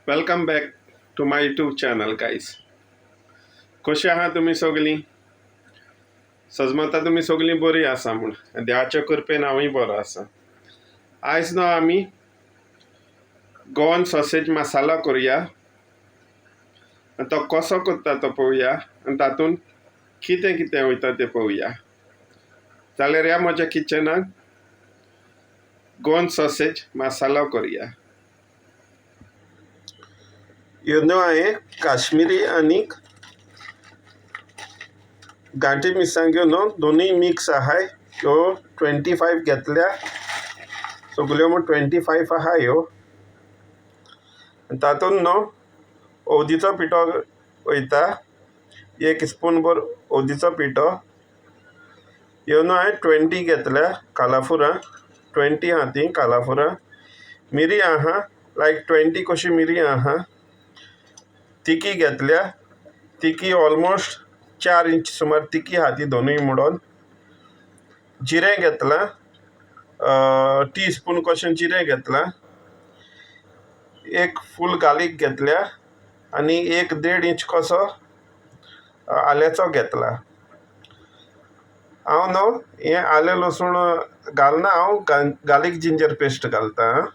Welcome back to my YouTube channel guys. कशी आहात तुम्ही सगळीं? सजमता तुम्ही सगळीं बरी आसा म्हूण देवाच्या कृपेन हांवूय बरो आसा. आयज न्हू आमी गोवन सॉसेज मसाला करुया आनी तो कसो करता तो पळोवया आनी तातूंत कितें कितें वयता तें पळोवया. जाल्यार ह्या म्हज्या किचनाक गोवन सॉसेज मसाला करुया. ह्यो न्हू हांवें काश्मीरी आनी गांठी मिरसांग्यो न्हू दोनूय मिक्स आहाय. ह्यो 25 घेतल्या, सगल्यो म्हूण 25 आहा ह्यो. तातूंत न्हू हळदीचो पिठो वयता, 1 स्पून भर हळदीचो पिठो. ह्यो न्हू हांवें 20 घेतल्या कालाफुरां, 20 आहा तीं कालाफुरां. मिरी आहा लायक 20 कशी मिरी आहा. तिकी घेतल्या, तिकी ऑलमोस्ट 4 इंच सुमार तिकी आहा ती दोनूय म्हणून. जिरें घेतलां, टीस्पून कशें जिरें घेतलां. 1 फूल गार्लीक घेतल्या आनी 1.5 इंच कसो आल्याचो घेतला. हांव न्हू हें आलें लसूण घालना, हांव गार्लीक जिंजर पेस्ट घालतां.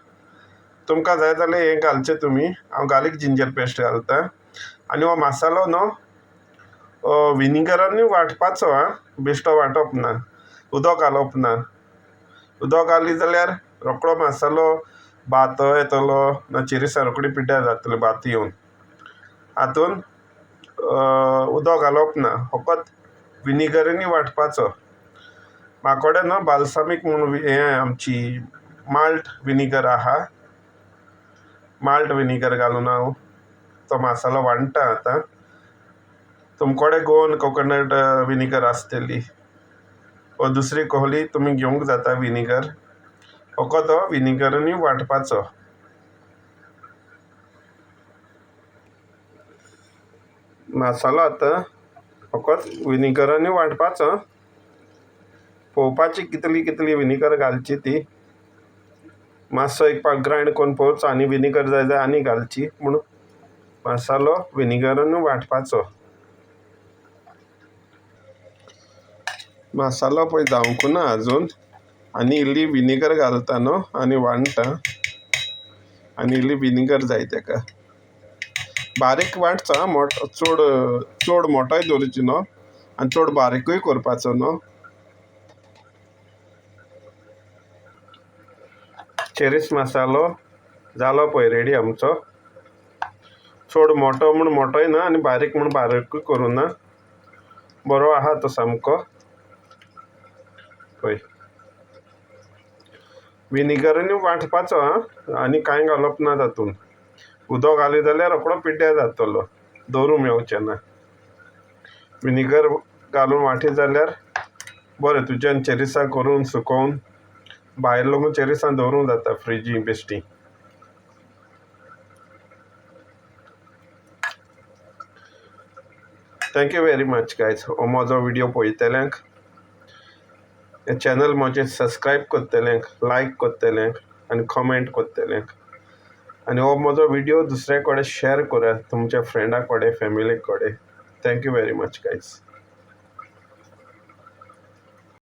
तुमकां जाय जाल्यार हें घालचें तुमी. हांव गार्लीक जिंजर पेस्ट घालतां. आनी हो मसालो न्हू विनिगरानूय वांटपाचो आं, बेश्टो वांटप ना, उदक घालप ना. उदक घाली जाल्यार रोखडो मसालो भात येतलो ना, चिरीसां रोखडी पिड्ड्यार जातली भात येवन. हातूंत उदक घालप ना, फकत विनिगरानूय वांटपाचो. म्हाका कडेन न्हू बालसामीक म्हूण हें आमची माल्ट विनिगर आहा. माल्ट विनिगर घालून हांव तो मसालो वांट्टा आतां. तुमचे कडेन गोवन कोकोनट विनिगर आसतली वा दुसरी कहली तुमी घेवंक जाता विनिगर. फकत हो विनिगरानूय वांटपाचो. मसालो आतां फकत विनिगरानूय वांटपाचो. पळोवपाची कितली विनिगर घालची ती. मातसो एक पाक ग्रायंड करून पळोवचो आनी विनिगर जाय जाल्यार आनी घालची, पूण मसालो विनिगरानूय वांटपाचो. मसालो पळय जावंक ना आजून, आनी इल्ली विनिगर घालता न्हू आनी वांट्टा. आनी इल्ली विनिगर जाय तेका. बारीक वांटचो आं, चड मोठोय दवरची न्हू आनी चड बारीकूय करपाचो न्हू. चेरीस मसालो जालो पळय रेडी आमचो. चड मोठो म्हूण मोठोय ना आनी बारीक म्हूण बारीकूय करूं ना. बरो आहा तो सामको. पळय विनिगरानूय वांटपाचो आं, आनी कांय घालप ना तातूंत. उदक घाली जाल्यार रोखडो पिड्ड्यार जातलो, दवरूं मेळचें ना. विनिगर घालून वांटी जाल्यार बरें, तुज्यान चेरीसां करून सुकोवन भायर लेगून चेरीसां दवरूं जाता फ्रिजी बेश्टी. Thank you very much guys. हो म्हजो व्हिडिओ पळयतल्यांक, हे चॅनल म्हजें सबस्क्रायब करतल्यांक, लायक करतल्यांक आनी कमेंट करतल्यांक. आनी हो म्हजो व्हिडिओ दुसऱ्या कडेन शेअर करात, तुमच्या फ्रेंडा कडेन, फॅमिली कडेन. Thank you very much guys.